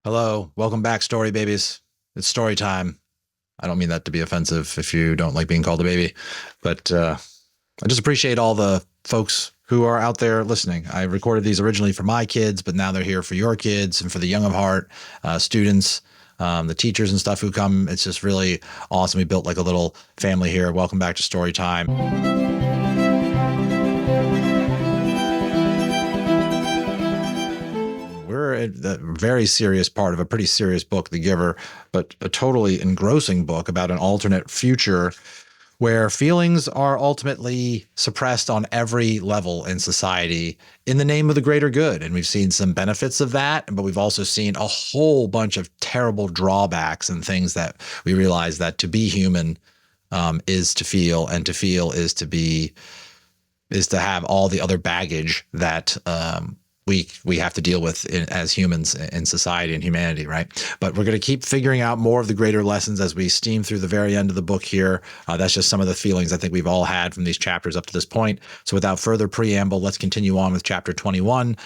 Hello, welcome back, story babies. It's story time. I don't mean that to be offensive if you don't like being called a baby, but I just appreciate all the folks who are out there listening. I recorded these originally for my kids, but now they're here for your kids and for the young of heart students, the teachers and stuff who come. It's just really awesome. We built like a little family here. Welcome back to story time. We're at the very serious part of a pretty serious book, The Giver, but a totally engrossing book about an alternate future where feelings are ultimately suppressed on every level in society in the name of the greater good. And we've seen some benefits of that, but we've also seen a whole bunch of terrible drawbacks and things that we realize that to be human is to feel, and to feel is to have all the other baggage that we have to deal with as humans in society and humanity, right? But we're going to keep figuring out more of the greater lessons as we steam through the very end of the book here. That's just some of the feelings I think we've all had from these chapters up to this point. So without further preamble, let's continue on with chapter 21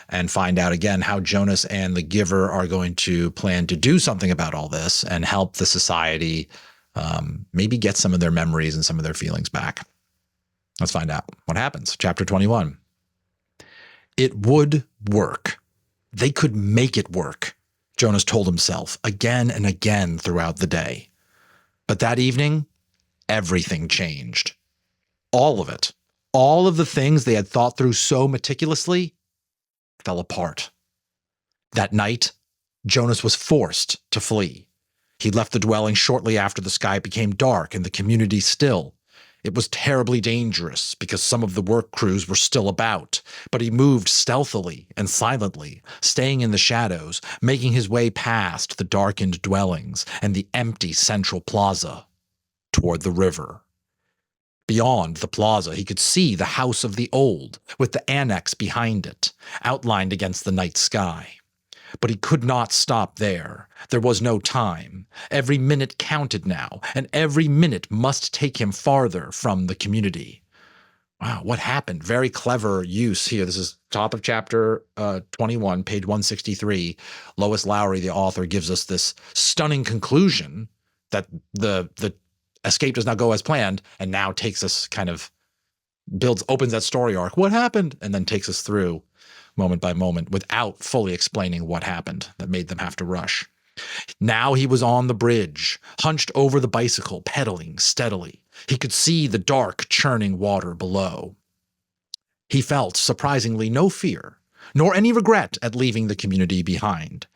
and find out again how Jonas and the Giver are going to plan to do something about all this and help the society maybe get some of their memories and some of their feelings back. Let's find out what happens. Chapter 21. It would work. They could make it work, Jonas told himself again and again throughout the day. But that evening, everything changed. All of it. All of the things they had thought through so meticulously fell apart. That night, Jonas was forced to flee. He left the dwelling shortly after the sky became dark and the community still. It was terribly dangerous because some of the work crews were still about, but he moved stealthily and silently, staying in the shadows, making his way past the darkened dwellings and the empty central plaza toward the river. Beyond the plaza, he could see the House of the Old, with the annex behind it, outlined against the night sky. But he could not stop there. There was no time. Every minute counted now, and every minute must take him farther from the community. Wow, what happened? Very clever use here. This is top of chapter 21, page 163. Lois Lowry, the author, gives us this stunning conclusion that the escape does not go as planned, and now takes us opens that story arc. What happened? And then takes us through moment by moment without fully explaining what happened that made them have to rush. Now he was on the bridge, hunched over the bicycle, pedaling steadily. He could see the dark, churning water below. He felt, surprisingly, no fear, nor any regret at leaving the community behind.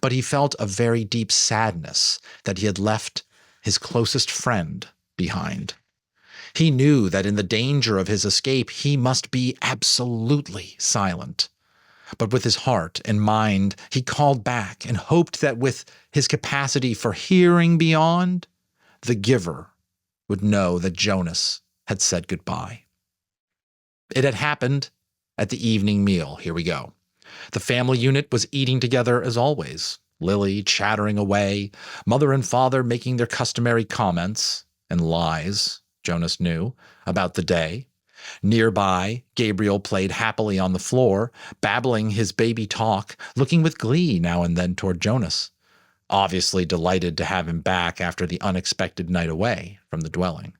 But he felt a very deep sadness that he had left his closest friend behind. He knew that in the danger of his escape, he must be absolutely silent. But with his heart and mind, he called back and hoped that with his capacity for hearing beyond, the Giver would know that Jonas had said goodbye. It had happened at the evening meal. Here we go. The family unit was eating together as always, Lily chattering away, mother and father making their customary comments and lies, Jonas knew, about the day. Nearby, Gabriel played happily on the floor, babbling his baby talk, looking with glee now and then toward Jonas, obviously delighted to have him back after the unexpected night away from the dwelling.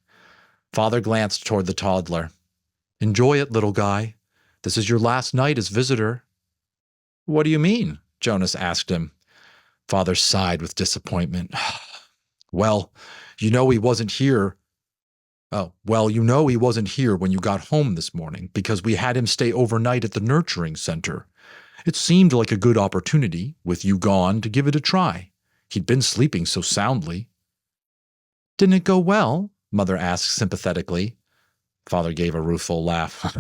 Father glanced toward the toddler. "Enjoy it, little guy. This is your last night as visitor." "What do you mean?" Jonas asked him. Father sighed with disappointment. Well, you know he wasn't here when you got home this morning because we had him stay overnight at the nurturing center. It seemed like a good opportunity, with you gone, to give it a try. He'd been sleeping so soundly." "Didn't it go well?" Mother asked sympathetically. Father gave a rueful laugh.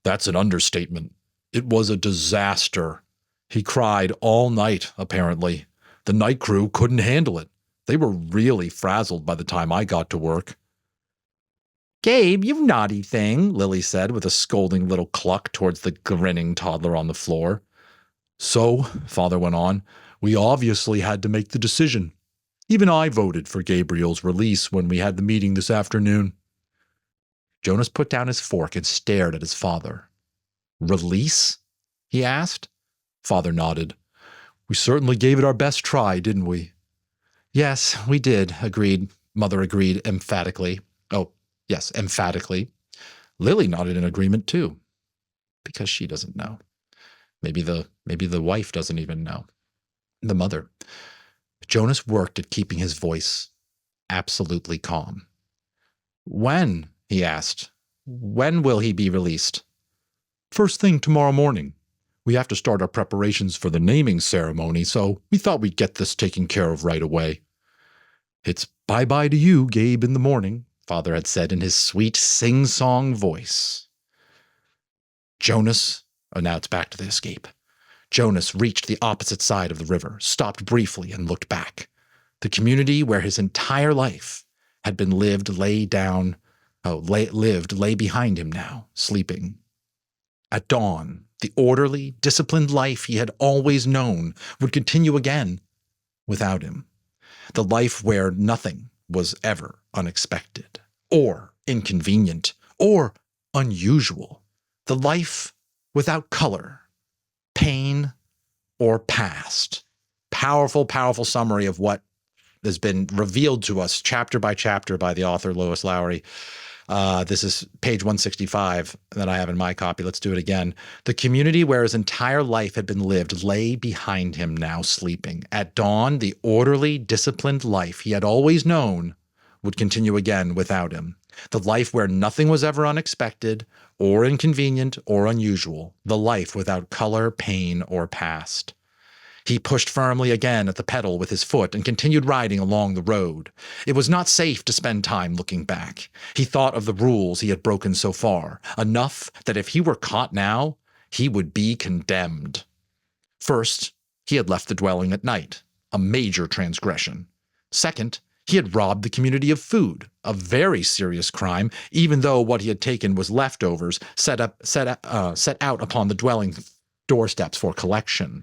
"That's an understatement. It was a disaster. He cried all night, apparently. The night crew couldn't handle it. They were really frazzled by the time I got to work." "Gabe, you naughty thing," Lily said with a scolding little cluck towards the grinning toddler on the floor. "So," Father went on, "we obviously had to make the decision. Even I voted for Gabriel's release when we had the meeting this afternoon." Jonas put down his fork and stared at his father. "Release?" he asked. Father nodded. We certainly gave it our best try, didn't we? Yes, we did, Mother agreed emphatically. Oh, yes, emphatically. Lily nodded in agreement too, because she doesn't know. Maybe the wife doesn't even know. The mother. Jonas worked at keeping his voice absolutely calm. When? He asked. When will he be released? First thing tomorrow morning. We have to start our preparations for the naming ceremony, so we thought we'd get this taken care of right away. It's bye-bye to you, Gabe, in the morning, Father had said in his sweet sing-song voice. Jonas, now it's back to the escape. Jonas reached the opposite side of the river, stopped briefly, and looked back. The community where his entire life had been lived lay behind him now, sleeping. At dawn, the orderly, disciplined life he had always known would continue again without him. The life where nothing was ever unexpected, or inconvenient, or unusual. The life without color, pain, or past. Powerful, powerful summary of what has been revealed to us chapter by chapter by the author Lois Lowry. This is page 165 that I have in my copy. Let's do it again. The community where his entire life had been lived lay behind him now sleeping. At dawn, the orderly, disciplined life he had always known would continue again without him. The life where nothing was ever unexpected or inconvenient or unusual. The life without color, pain, or past. He pushed firmly again at the pedal with his foot and continued riding along the road. It was not safe to spend time looking back. He thought of the rules he had broken so far, enough that if he were caught now, he would be condemned. First, he had left the dwelling at night, a major transgression. Second, he had robbed the community of food, a very serious crime, even though what he had taken was leftovers set out upon the dwelling doorsteps for collection.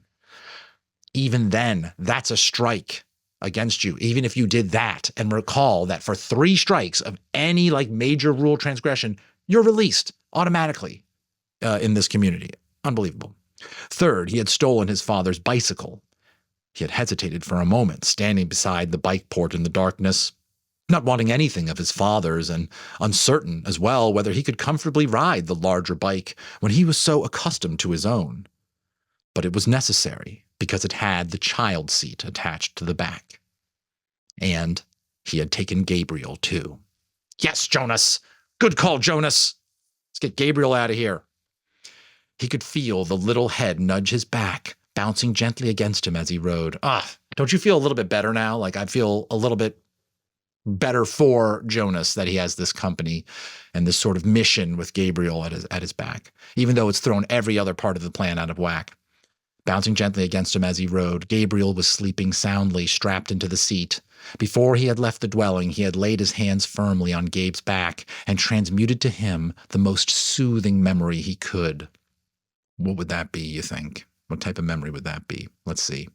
Even then, that's a strike against you, even if you did that. And recall that for 3 strikes of any major rule transgression, you're released automatically in this community. Unbelievable. Third, he had stolen his father's bicycle. He had hesitated for a moment, standing beside the bike port in the darkness, not wanting anything of his father's and uncertain as well whether he could comfortably ride the larger bike when he was so accustomed to his own. But it was necessary because it had the child seat attached to the back. And he had taken Gabriel too. Yes, Jonas! Good call, Jonas! Let's get Gabriel out of here. He could feel the little head nudge his back, bouncing gently against him as he rode. Don't you feel a little bit better now? I feel a little bit better for Jonas that he has this company and this sort of mission with Gabriel at his back, even though it's thrown every other part of the plan out of whack. Bouncing gently against him as he rode, Gabriel was sleeping soundly, strapped into the seat. Before he had left the dwelling, he had laid his hands firmly on Gabe's back and transmuted to him the most soothing memory he could. What would that be, you think? What type of memory would that be? Let's see.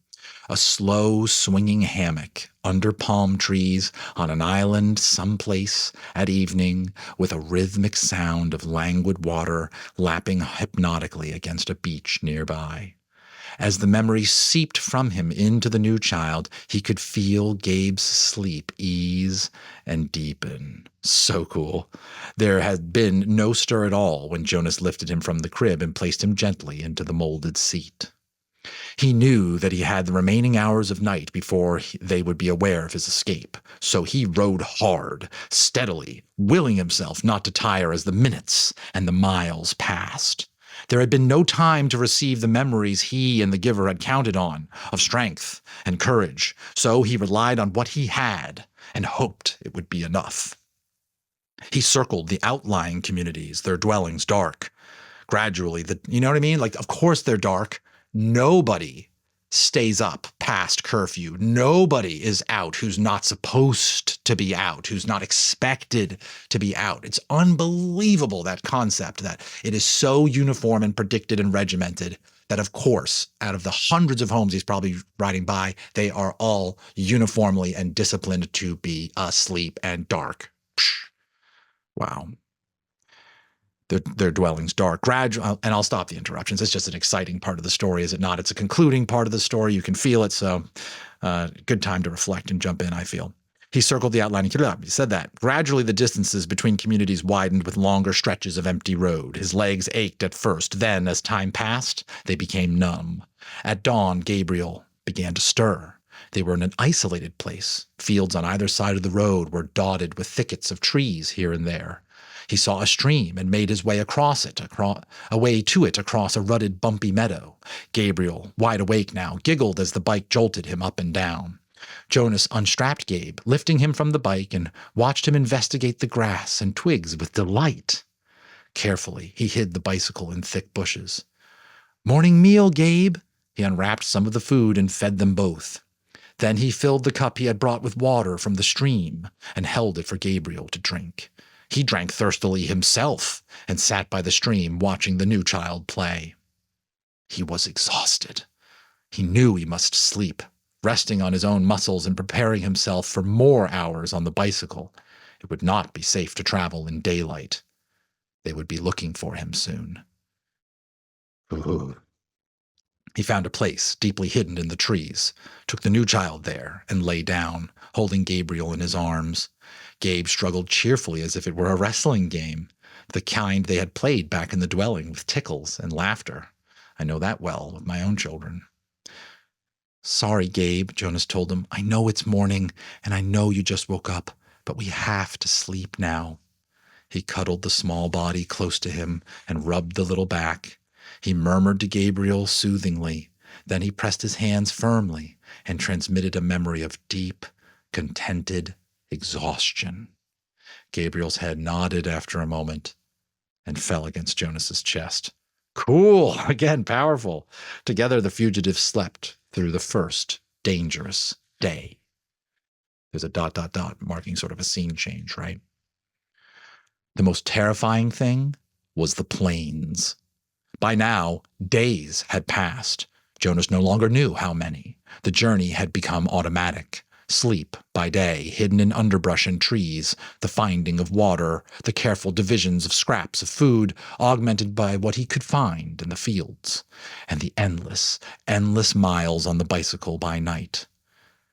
A slow, swinging hammock under palm trees on an island someplace at evening with a rhythmic sound of languid water lapping hypnotically against a beach nearby. As the memory seeped from him into the new child, he could feel Gabe's sleep ease and deepen. So cool. There had been no stir at all when Jonas lifted him from the crib and placed him gently into the molded seat. He knew that he had the remaining hours of night before they would be aware of his escape, so he rode hard, steadily, willing himself not to tire as the minutes and the miles passed. There had been no time to receive the memories he and the giver had counted on, of strength and courage, so he relied on what he had and hoped it would be enough. He circled the outlying communities, their dwellings dark. Gradually, you know what I mean? Of course they're dark. Nobody stays up past curfew. Nobody is out who's not supposed to be out, who's not expected to be out. It's unbelievable, that concept, that it is so uniform and predicted and regimented that, of course, out of the hundreds of homes he's probably riding by, they are all uniformly and disciplined to be asleep and dark. Psh. Wow. their dwellings dark. Gradual, and I'll stop the interruptions. It's just an exciting part of the story, is it not? It's a concluding part of the story. You can feel it. So good time to reflect and jump in, I feel. He circled the outlining. He said that. Gradually, the distances between communities widened with longer stretches of empty road. His legs ached at first. Then, as time passed, they became numb. At dawn, Gabriel began to stir. They were in an isolated place. Fields on either side of the road were dotted with thickets of trees here and there. He saw a stream and made his way across it, across a rutted, bumpy meadow. Gabriel, wide awake now, giggled as the bike jolted him up and down. Jonas unstrapped Gabe, lifting him from the bike, and watched him investigate the grass and twigs with delight. Carefully, he hid the bicycle in thick bushes. "Morning meal, Gabe." He unwrapped some of the food and fed them both. Then he filled the cup he had brought with water from the stream and held it for Gabriel to drink. He drank thirstily himself and sat by the stream watching the new child play. He was exhausted. He knew he must sleep, resting on his own muscles and preparing himself for more hours on the bicycle. It would not be safe to travel in daylight. They would be looking for him soon. Ooh. He found a place deeply hidden in the trees, took the new child there, and lay down, holding Gabriel in his arms. Gabe struggled cheerfully as if it were a wrestling game, the kind they had played back in the dwelling with tickles and laughter. I know that well with my own children. "Sorry, Gabe," Jonas told him. "I know it's morning, and I know you just woke up, but we have to sleep now." He cuddled the small body close to him and rubbed the little back. He murmured to Gabriel soothingly. Then he pressed his hands firmly and transmitted a memory of deep, contented exhaustion. Gabriel's head nodded after a moment and fell against Jonas's chest. Cool! Again, powerful. Together, the fugitives slept through the first dangerous day. There's a ... marking sort of a scene change, right? The most terrifying thing was the plains. By now, days had passed. Jonas no longer knew how many. The journey had become automatic. Sleep by day, hidden in underbrush and trees, the finding of water, the careful divisions of scraps of food, augmented by what he could find in the fields, and the endless, endless miles on the bicycle by night.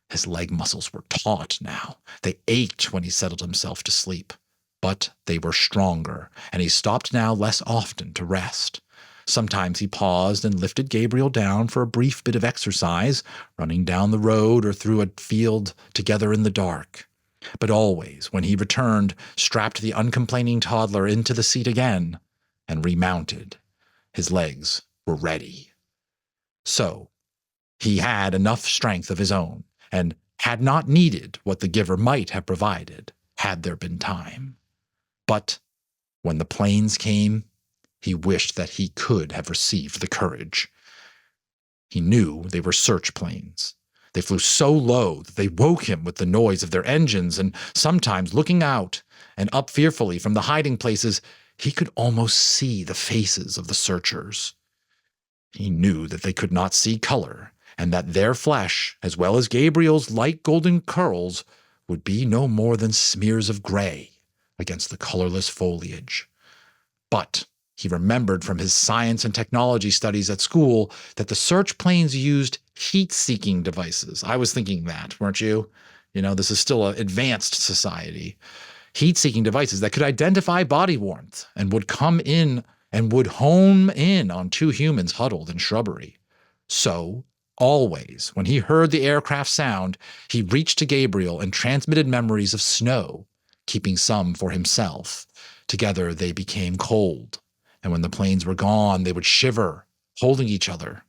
His leg muscles were taut now. They ached when he settled himself to sleep. But they were stronger, and he stopped now less often to rest. Sometimes he paused and lifted Gabriel down for a brief bit of exercise, running down the road or through a field together in the dark. But always, when he returned, strapped the uncomplaining toddler into the seat again and remounted. His legs were ready. So, he had enough strength of his own and had not needed what the giver might have provided had there been time. But when the plains came, he wished that he could have received the courage. He knew they were search planes. They flew so low that they woke him with the noise of their engines, and sometimes looking out and up fearfully from the hiding places, he could almost see the faces of the searchers. He knew that they could not see color, and that their flesh, as well as Gabriel's light golden curls, would be no more than smears of gray against the colorless foliage. But he remembered from his science and technology studies at school that the search planes used heat-seeking devices. I was thinking that, weren't you? You know, this is still an advanced society. Heat-seeking devices that could identify body warmth and would come in and would home in on two humans huddled in shrubbery. So, always, when he heard the aircraft sound, he reached to Gabriel and transmitted memories of snow, keeping some for himself. Together they became cold, and when the planes were gone, they would shiver, holding each other,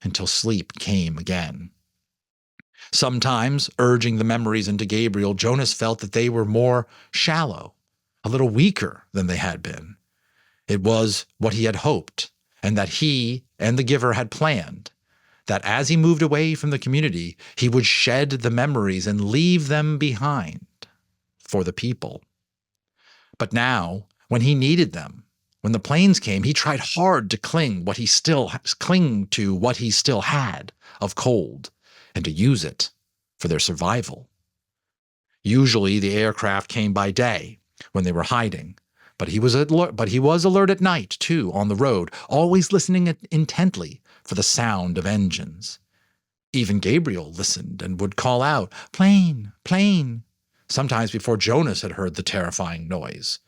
until sleep came again. Sometimes, urging the memories into Gabriel, Jonas felt that they were more shallow, a little weaker than they had been. It was what he had hoped, and that he and the giver had planned, that as he moved away from the community, he would shed the memories and leave them behind for the people. But now, when he needed them, when the planes came, he tried hard to cling to what he still had of cold, and to use it for their survival. Usually the aircraft came by day, when they were hiding, But he was alert at night, too, on the road, always listening intently for the sound of engines. Even Gabriel listened and would call out, "Plane, plane," sometimes before Jonas had heard the terrifying noise.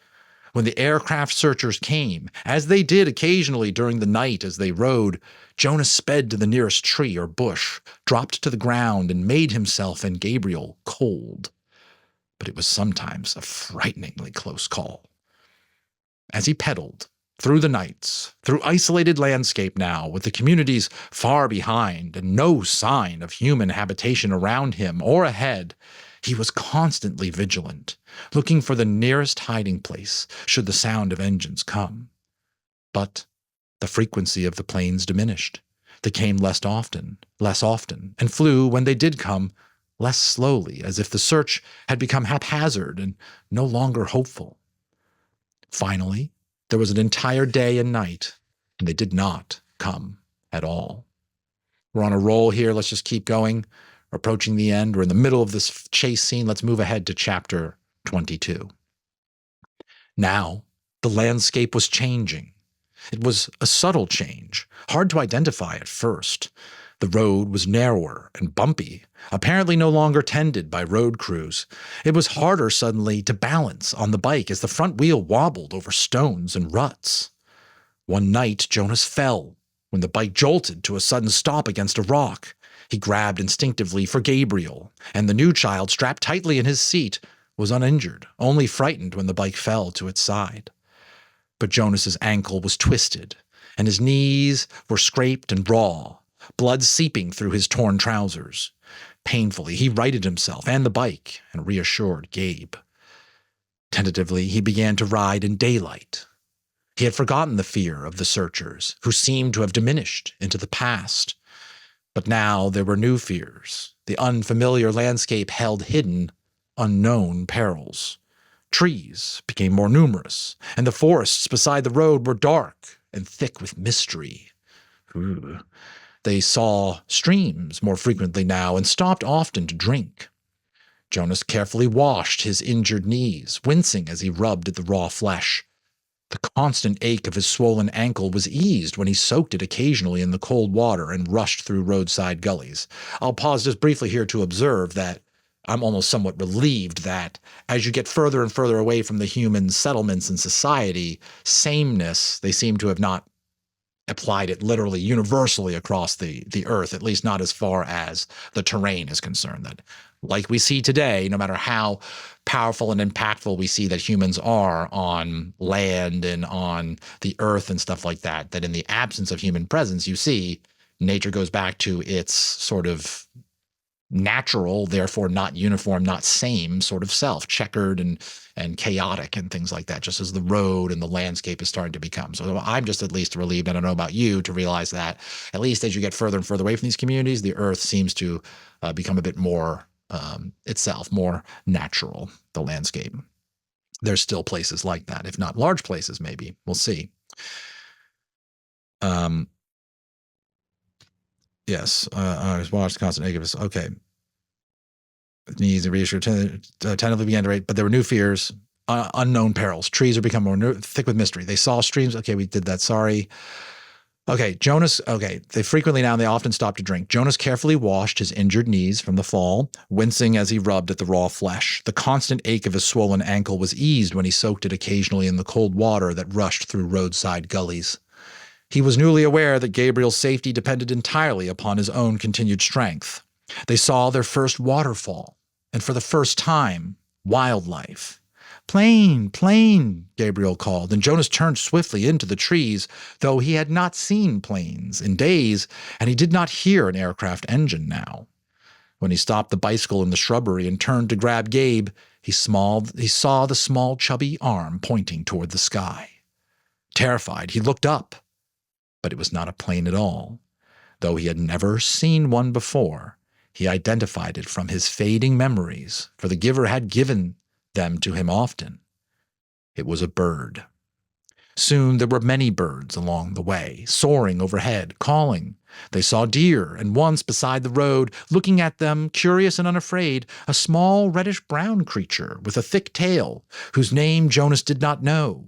When the aircraft searchers came, as they did occasionally during the night as they rode, Jonas sped to the nearest tree or bush, dropped to the ground, and made himself and Gabriel cold. But it was sometimes a frighteningly close call. As he pedaled through the nights, through isolated landscape now, with the communities far behind and no sign of human habitation around him or ahead, he was constantly vigilant, looking for the nearest hiding place should the sound of engines come. But the frequency of the planes diminished. They came less often, and flew, when they did come, less slowly, as if the search had become haphazard and no longer hopeful. Finally, there was an entire day and night, and they did not come at all. We're on a roll here. Let's just keep going. We're approaching the end. We're in the middle of this chase scene. Let's move ahead to chapter 22. Now, the landscape was changing. It was a subtle change, hard to identify at first. The road was narrower and bumpy, apparently no longer tended by road crews. It was harder suddenly to balance on the bike as the front wheel wobbled over stones and ruts. One night, Jonas fell when the bike jolted to a sudden stop against a rock. He grabbed instinctively for Gabriel, and the new child, strapped tightly in his seat, was uninjured, only frightened when the bike fell to its side. But Jonas's ankle was twisted, and his knees were scraped and raw, blood seeping through his torn trousers. Painfully, he righted himself and the bike and reassured Gabe. Tentatively, he began to ride in daylight. He had forgotten the fear of the searchers, who seemed to have diminished into the past. But now there were new fears. The unfamiliar landscape held hidden, unknown perils. Trees became more numerous, and the forests beside the road were dark and thick with mystery. Ooh. They saw streams more frequently now and stopped often to drink. Jonas carefully washed his injured knees, wincing as he rubbed at the raw flesh. The constant ache of his swollen ankle was eased when he soaked it occasionally in the cold water and rushed through roadside gullies. I'll pause just briefly here to observe that I'm almost somewhat relieved that as you get further and further away from the human settlements and society, sameness, they seem to have not applied it literally universally across the earth, at least not as far as the terrain is concerned. That, like we see today, no matter how powerful and impactful we see that humans are on land and on the earth and stuff like that, that in the absence of human presence, you see nature goes back to its sort of natural, therefore not uniform, not same sort of self, checkered and chaotic and things like that, just as the road and the landscape is starting to become. So I'm just at least relieved, I don't know about you, to realize that at least as you get further and further away from these communities, the earth seems to become a bit more itself, more natural, the landscape. There's still places like that, if not large places, maybe. We'll see. Yes, I was watched constant negative. Okay. Knees and reassured, tentatively began to rate, but there were new fears, unknown perils. Trees are becoming more thick with mystery. They saw streams. Okay, we did that. Sorry. Okay, Jonas. Okay, they often stopped to drink. Jonas carefully washed his injured knees from the fall, wincing as he rubbed at the raw flesh. The constant ache of his swollen ankle was eased when he soaked it occasionally in the cold water that rushed through roadside gullies. He was newly aware that Gabriel's safety depended entirely upon his own continued strength. They saw their first waterfall, and for the first time, wildlife. "Plane, plane," Gabriel called, and Jonas turned swiftly into the trees, though he had not seen planes in days, and he did not hear an aircraft engine now. When he stopped the bicycle in the shrubbery and turned to grab Gabe, he saw the small, chubby arm pointing toward the sky. Terrified, he looked up, but it was not a plane at all. Though he had never seen one before, he identified it from his fading memories, for the giver had given them to him often. It was a bird. Soon there were many birds along the way, soaring overhead, calling. They saw deer, and once beside the road, looking at them, curious and unafraid, a small reddish-brown creature with a thick tail, whose name Jonas did not know.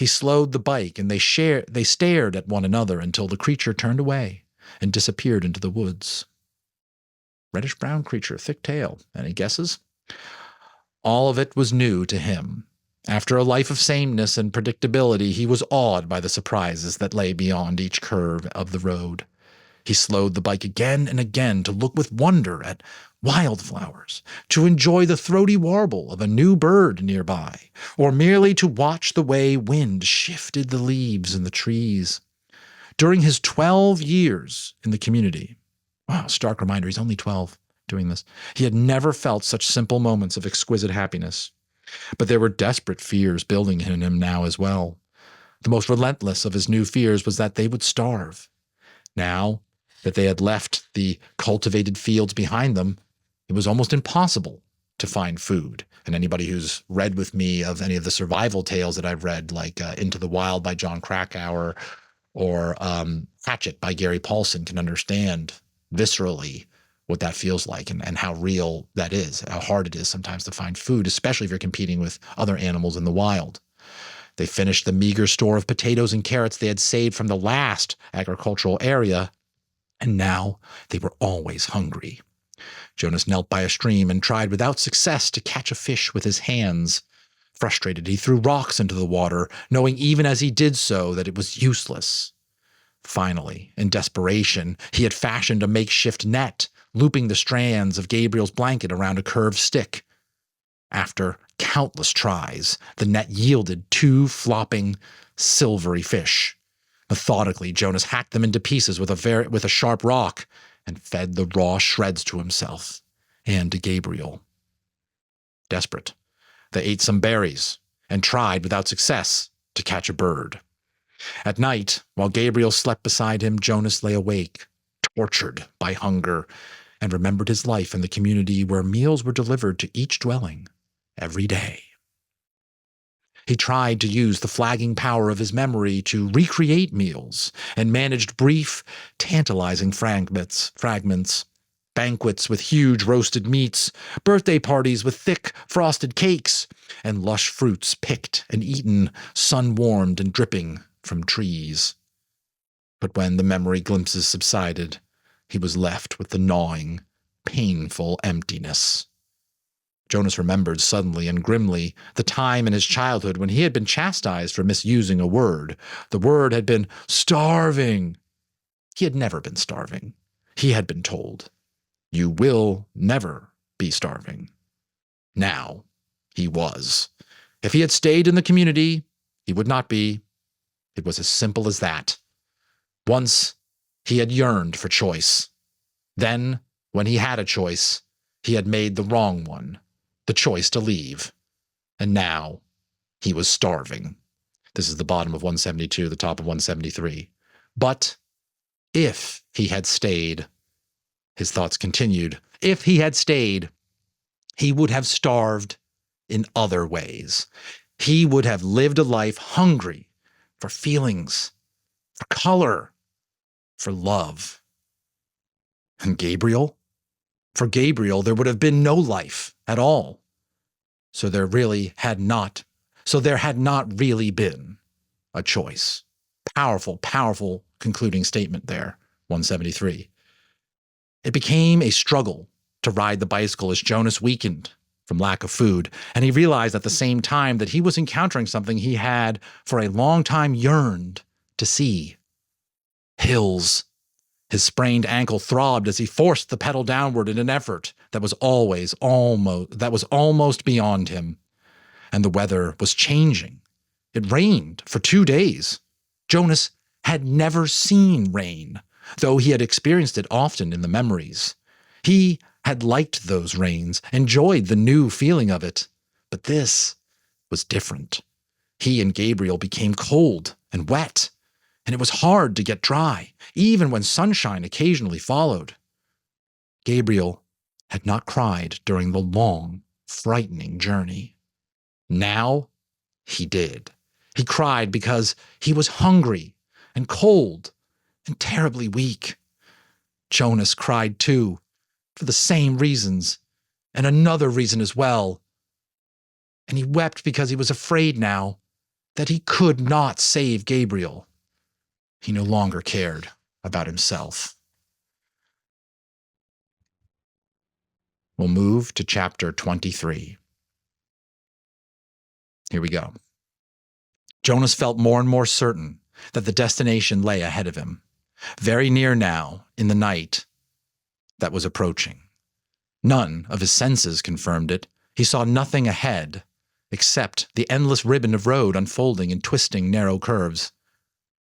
He slowed the bike, and they stared at one another until the creature turned away and disappeared into the woods. Reddish-brown creature, thick tail. Any guesses? All of it was new to him. After a life of sameness and predictability, he was awed by the surprises that lay beyond each curve of the road. He slowed the bike again and again to look with wonder at wildflowers, to enjoy the throaty warble of a new bird nearby, or merely to watch the way wind shifted the leaves in the trees. During his 12 years in the community, wow, stark reminder, he's only 12 doing this, he had never felt such simple moments of exquisite happiness. But there were desperate fears building in him now as well. The most relentless of his new fears was that they would starve. Now that they had left the cultivated fields behind them, it was almost impossible to find food. And anybody who's read with me of any of the survival tales that I've read, like Into the Wild by Jon Krakauer or Hatchet by Gary Paulson, can understand viscerally what that feels like and how real that is, how hard it is sometimes to find food, especially if you're competing with other animals in the wild. They finished the meager store of potatoes and carrots they had saved from the last agricultural area, and now they were always hungry. Jonas knelt by a stream and tried without success to catch a fish with his hands. Frustrated, he threw rocks into the water, knowing even as he did so that it was useless. Finally, in desperation, he had fashioned a makeshift net, looping the strands of Gabriel's blanket around a curved stick. After countless tries, the net yielded 2 flopping, silvery fish. Methodically, Jonas hacked them into pieces with a sharp rock and fed the raw shreds to himself and to Gabriel. Desperate, they ate some berries and tried without success to catch a bird. At night, while Gabriel slept beside him, Jonas lay awake, tortured by hunger, and remembered his life in the community where meals were delivered to each dwelling every day. He tried to use the flagging power of his memory to recreate meals and managed brief, tantalizing fragments, banquets with huge roasted meats, birthday parties with thick, frosted cakes, and lush fruits picked and eaten, sun-warmed and dripping from trees. But when the memory glimpses subsided, he was left with the gnawing, painful emptiness. Jonas remembered suddenly and grimly the time in his childhood when he had been chastised for misusing a word. The word had been starving. He had never been starving. He had been told, "You will never be starving." Now he was. If he had stayed in the community, he would not be. It was as simple as that. Once he had yearned for choice. Then, when he had a choice, he had made the wrong one, the choice to leave. And now he was starving. This is the bottom of 172, the top of 173. But if he had stayed, his thoughts continued, if he had stayed, he would have starved in other ways. He would have lived a life hungry for feelings, for color, for love. And Gabriel? For Gabriel, there would have been no life at all. So there had not really been a choice. Powerful, powerful concluding statement there, 173. It became a struggle to ride the bicycle as Jonas weakened from lack of food, and he realized at the same time that he was encountering something he had for a long time yearned to see. Hills. His sprained ankle throbbed as he forced the pedal downward in an effort that was almost beyond him. And the weather was changing. It rained for 2 days. Jonas had never seen rain, though he had experienced it often in the memories. He had liked those rains, enjoyed the new feeling of it. But this was different. He and Gabriel became cold and wet, and it was hard to get dry, even when sunshine occasionally followed. Gabriel had not cried during the long, frightening journey. Now he did. He cried because he was hungry and cold and terribly weak. Jonas cried too, for the same reasons, and another reason as well. And he wept because he was afraid now that he could not save Gabriel. He no longer cared about himself. We'll move to chapter 23. Here we go. Jonas felt more and more certain that the destination lay ahead of him, very near now in the night that was approaching. None of his senses confirmed it. He saw nothing ahead except the endless ribbon of road unfolding in twisting, narrow curves.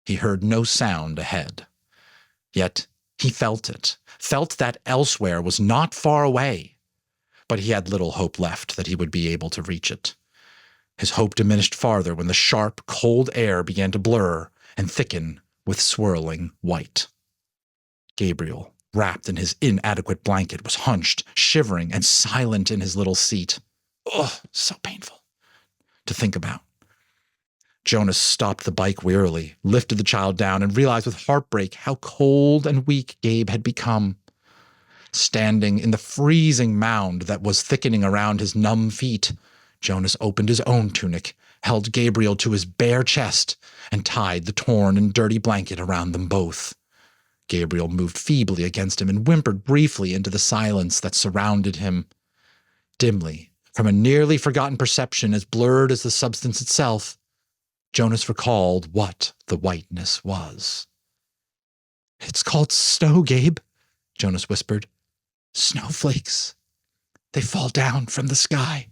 He heard no sound ahead. Yet he felt it, felt that elsewhere was not far away. But he had little hope left that he would be able to reach it. His hope diminished farther when the sharp, cold air began to blur and thicken with swirling white. Gabriel, wrapped in his inadequate blanket, was hunched, shivering, and silent in his little seat. Ugh, so painful to think about. Jonas stopped the bike wearily, lifted the child down, and realized with heartbreak how cold and weak Gabe had become. Standing in the freezing mound that was thickening around his numb feet, Jonas opened his own tunic, held Gabriel to his bare chest, and tied the torn and dirty blanket around them both. Gabriel moved feebly against him and whimpered briefly into the silence that surrounded him. Dimly, from a nearly forgotten perception as blurred as the substance itself, Jonas recalled what the whiteness was. "It's called snow, Gabe," Jonas whispered. "Snowflakes. They fall down from the sky.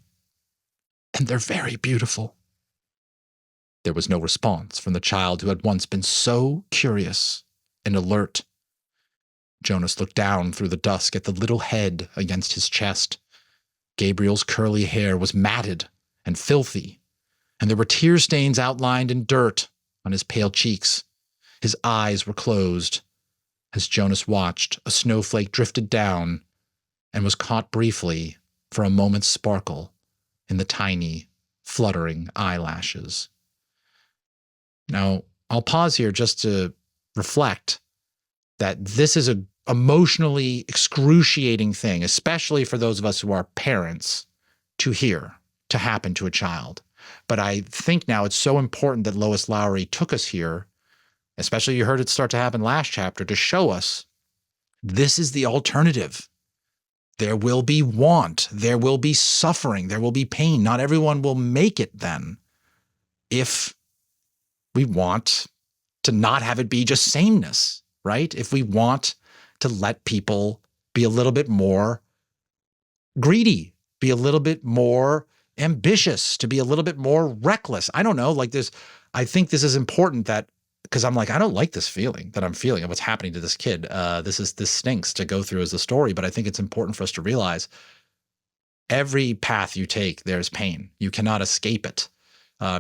And they're very beautiful." There was no response from the child who had once been so curious and alert. Jonas looked down through the dusk at the little head against his chest. Gabriel's curly hair was matted and filthy, and there were tear stains outlined in dirt on his pale cheeks. His eyes were closed. As Jonas watched, a snowflake drifted down and was caught briefly for a moment's sparkle in the tiny, fluttering eyelashes. Now, I'll pause here just to reflect that this is an emotionally excruciating thing, especially for those of us who are parents, to hear, to happen to a child. But I think now it's so important that Lois Lowry took us here, especially you heard it start to happen last chapter, to show us this is the alternative. There will be want, there will be suffering, there will be pain. Not everyone will make it then if we want to not have it be just sameness, right? If we want to let people be a little bit more greedy, be a little bit more ambitious, to be a little bit more reckless. I don't know, like this, I think this is important that, because I'm like, I don't like this feeling that I'm feeling of what's happening to this kid. This stinks to go through as a story, but I think it's important for us to realize every path you take, there's pain. You cannot escape it.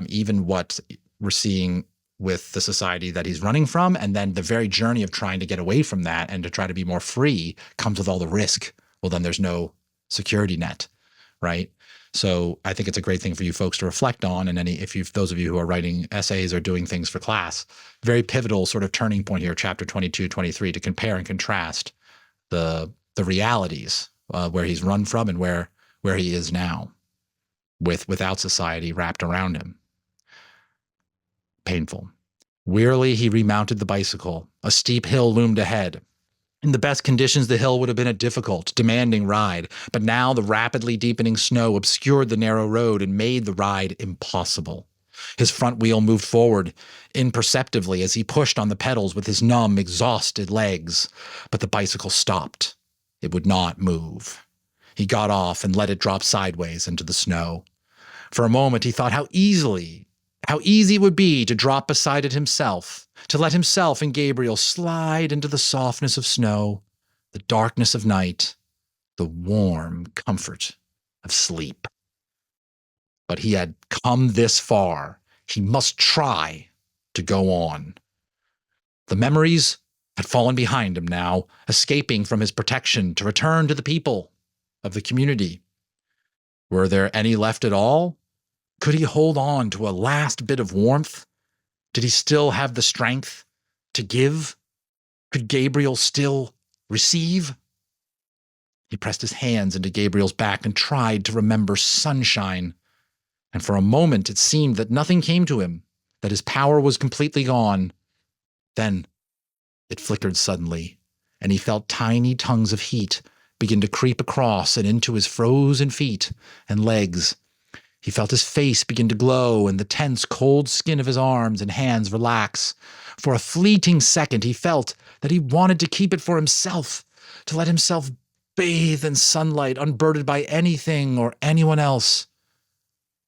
Even what we're seeing with the society that he's running from, and then the very journey of trying to get away from that and to try to be more free comes with all the risk. Well, then there's no security net, right? So I think it's a great thing for you folks to reflect on. And those of you who are writing essays or doing things for class, very pivotal sort of turning point here, chapter 22, 23, to compare and contrast the realities where he's run from and where he is now without society wrapped around him. Painful. Wearily, he remounted the bicycle. A steep hill loomed ahead. In the best conditions, the hill would have been a difficult, demanding ride, but now the rapidly deepening snow obscured the narrow road and made the ride impossible. His front wheel moved forward imperceptibly as he pushed on the pedals with his numb, exhausted legs, but the bicycle stopped. It would not move. He got off and let it drop sideways into the snow. For a moment, he thought how easy it would be to drop beside it himself, to let himself and Gabriel slide into the softness of snow, the darkness of night, the warm comfort of sleep. But he had come this far. He must try to go on. The memories had fallen behind him now, escaping from his protection to return to the people of the community. Were there any left at all? Could he hold on to a last bit of warmth? Did he still have the strength to give? Could Gabriel still receive? He pressed his hands into Gabriel's back and tried to remember sunshine. And for a moment it seemed that nothing came to him, that his power was completely gone. Then it flickered suddenly, and he felt tiny tongues of heat begin to creep across and into his frozen feet and legs. He felt his face begin to glow and the tense, cold skin of his arms and hands relax. For a fleeting second, he felt that he wanted to keep it for himself, to let himself bathe in sunlight, unburdened by anything or anyone else.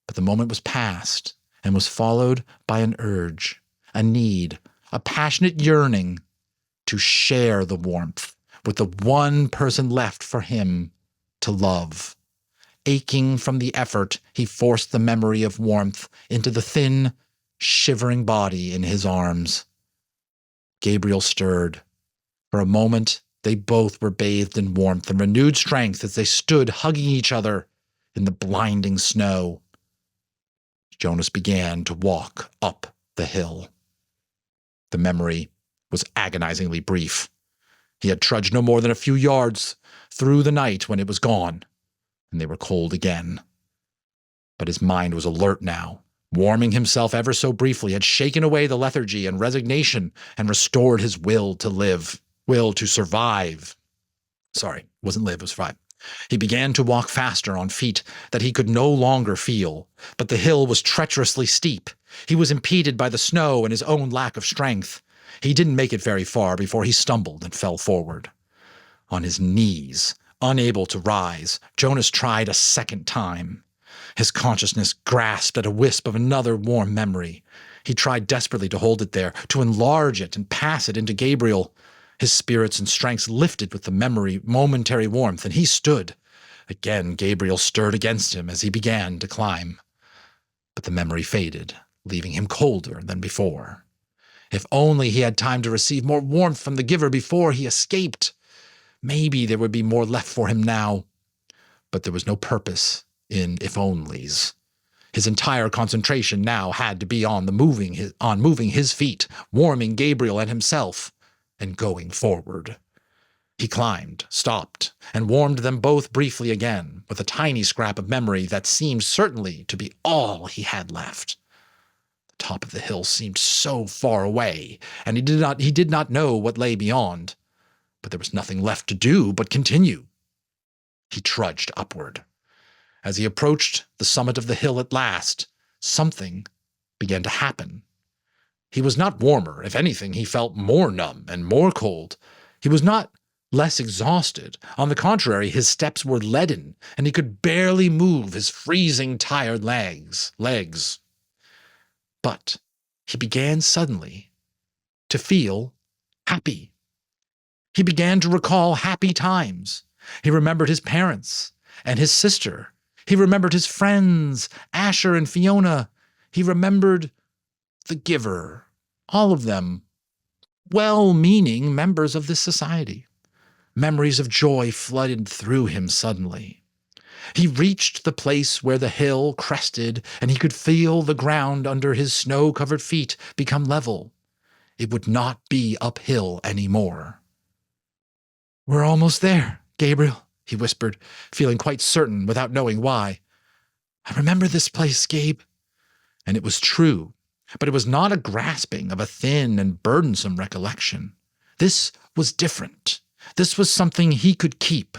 But the moment was past and was followed by an urge, a need, a passionate yearning to share the warmth with the one person left for him to love. Aching from the effort, he forced the memory of warmth into the thin, shivering body in his arms. Gabrielle stirred. For a moment, they both were bathed in warmth and renewed strength as they stood hugging each other in the blinding snow. Jonas began to walk up the hill. The memory was agonizingly brief. He had trudged no more than a few yards through the night when it was gone, and they were cold again. But his mind was alert now. Warming himself ever so briefly had shaken away the lethargy and resignation and restored his will to live, will to survive. Sorry, it wasn't live, it was survive. He began to walk faster on feet that he could no longer feel, but the hill was treacherously steep. He was impeded by the snow and his own lack of strength. He didn't make it very far before he stumbled and fell forward. On his knees, unable to rise, Jonas tried a second time. His consciousness grasped at a wisp of another warm memory. He tried desperately to hold it there, to enlarge it and pass it into Gabrielle. His spirits and strength lifted with the momentary warmth, and he stood. Again, Gabrielle stirred against him as he began to climb. But the memory faded, leaving him colder than before. If only he had time to receive more warmth from the giver before he escaped. Maybe there would be more left for him now. But there was no purpose in if-onlys. His entire concentration now had to be on moving his feet, warming Gabrielle and himself, and going forward. He climbed, stopped, and warmed them both briefly again, with a tiny scrap of memory that seemed certainly to be all he had left. The top of the hill seemed so far away, and he did not know what lay beyond. But there was nothing left to do but continue. He trudged upward. As he approached the summit of the hill at last, something began to happen. He was not warmer. If anything, he felt more numb and more cold. He was not less exhausted. On the contrary, his steps were leaden, and he could barely move his freezing, tired legs. But he began suddenly to feel happy. He began to recall happy times. He remembered his parents and his sister. He remembered his friends, Asher and Fiona. He remembered the giver, all of them well-meaning members of this society. Memories of joy flooded through him suddenly. He reached the place where the hill crested, and he could feel the ground under his snow-covered feet become level. It would not be uphill anymore. "We're almost there, Gabrielle," he whispered, feeling quite certain without knowing why. "I remember this place, Gabe." And it was true, but it was not a grasping of a thin and burdensome recollection. This was different. This was something he could keep.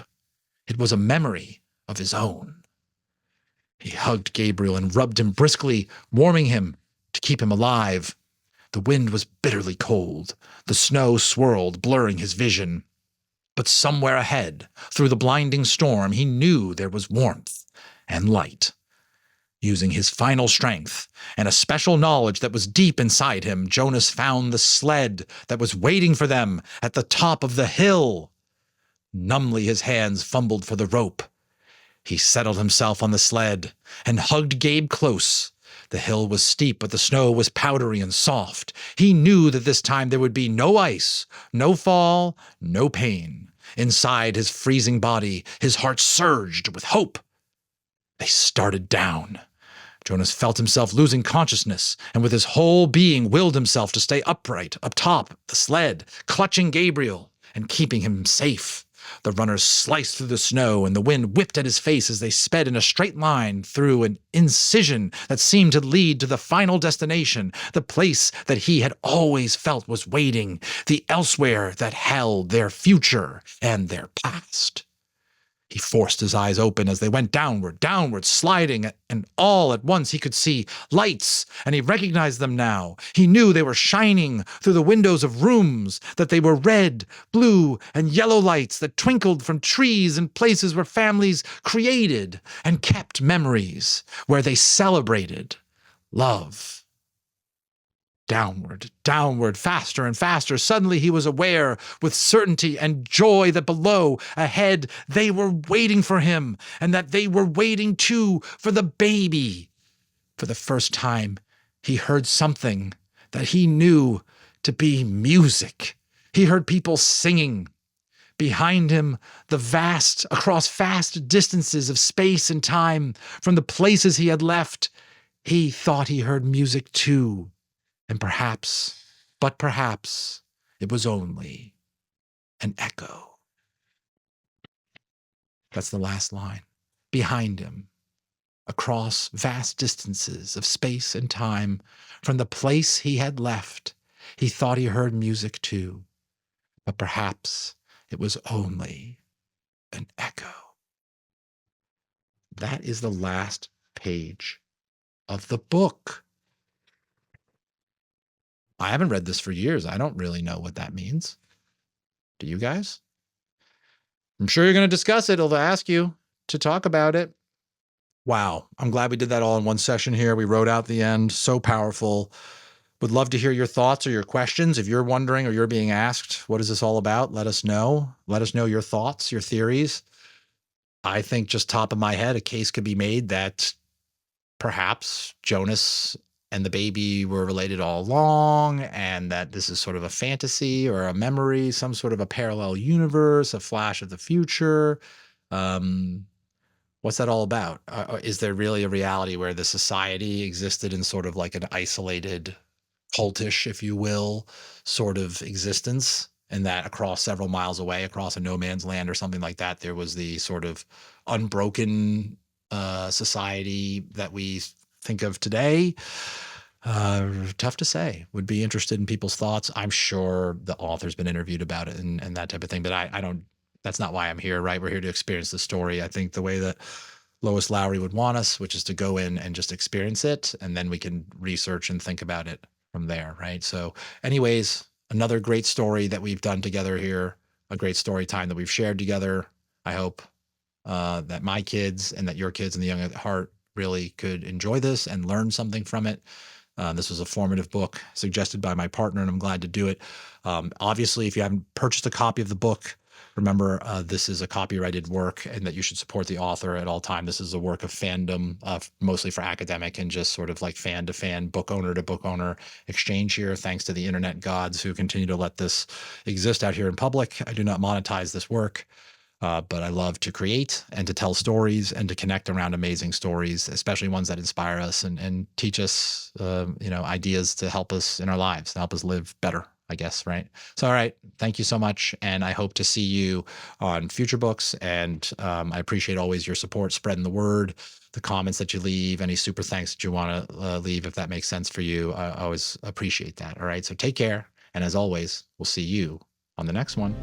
It was a memory of his own. He hugged Gabrielle and rubbed him briskly, warming him to keep him alive. The wind was bitterly cold. The snow swirled, blurring his vision. But somewhere ahead, through the blinding storm, he knew there was warmth and light. Using his final strength and a special knowledge that was deep inside him, Jonas found the sled that was waiting for them at the top of the hill. Numbly his hands fumbled for the rope. He settled himself on the sled and hugged Gabe close. The hill was steep, but the snow was powdery and soft. He knew that this time there would be no ice, no fall, no pain. Inside his freezing body, his heart surged with hope. They started down. Jonas felt himself losing consciousness, and with his whole being willed himself to stay upright, up top the sled, clutching Gabrielle and keeping him safe. The runners sliced through the snow, and the wind whipped at his face as they sped in a straight line through an incision that seemed to lead to the final destination, the place that he had always felt was waiting, the elsewhere that held their future and their past. He forced his eyes open as they went downward, downward, sliding, and all at once he could see lights, and he recognized them now. He knew they were shining through the windows of rooms, that they were red, blue, and yellow lights that twinkled from trees and places where families created and kept memories, where they celebrated love. Downward, downward, faster and faster. Suddenly he was aware with certainty and joy that below, ahead, they were waiting for him, and that they were waiting too for the baby. For the first time, he heard something that he knew to be music. He heard people singing. Behind him, across vast distances of space and time, from the places he had left, he thought he heard music too. And perhaps, but perhaps, it was only an echo. That's the last line. Behind him, across vast distances of space and time, from the place he had left, he thought he heard music too. But perhaps it was only an echo. That is the last page of the book. I haven't read this for years. I don't really know what that means. Do you guys? I'm sure you're going to discuss it. They'll ask you to talk about it. Wow. I'm glad we did that all in one session here. We wrote out the end. So powerful. Would love to hear your thoughts or your questions. If you're wondering or you're being asked, what is this all about? Let us know. Let us know your thoughts, your theories. I think just top of my head, a case could be made that perhaps Jonas and the baby were related all along, and that this is sort of a fantasy or a memory, some sort of a parallel universe, a flash of the future. What's that all about? Is there really a reality where the society existed in sort of like an isolated, cultish, if you will, sort of existence, and that across several miles away, across a no man's land or something like that, there was the sort of unbroken society that we think of today? Tough to say. Would be interested in people's thoughts. I'm sure the author's been interviewed about it and that type of thing, but I don't, that's not why I'm here, right? We're here to experience the story. I think the way that Lois Lowry would want us, which is to go in and just experience it, and then we can research and think about it from there, right? So anyways, another great story that we've done together here, a great story time that we've shared together. I hope that my kids and that your kids and the young at heart really could enjoy this and learn something from it. This was a formative book suggested by my partner, and I'm glad to do it. Obviously, if you haven't purchased a copy of the book, remember this is a copyrighted work and that you should support the author at all time. This is a work of fandom, mostly for academic and just sort of like fan to fan, book owner to book owner exchange here. Thanks to the internet gods who continue to let this exist out here in public. I do not monetize this work. But I love to create and to tell stories and to connect around amazing stories, especially ones that inspire us and teach us, ideas to help us in our lives, to help us live better, I guess, right? So, all right, thank you so much. And I hope to see you on future books. And I appreciate always your support, spreading the word, the comments that you leave, any super thanks that you want to leave, if that makes sense for you. I always appreciate that. All right, so take care. And as always, we'll see you on the next one.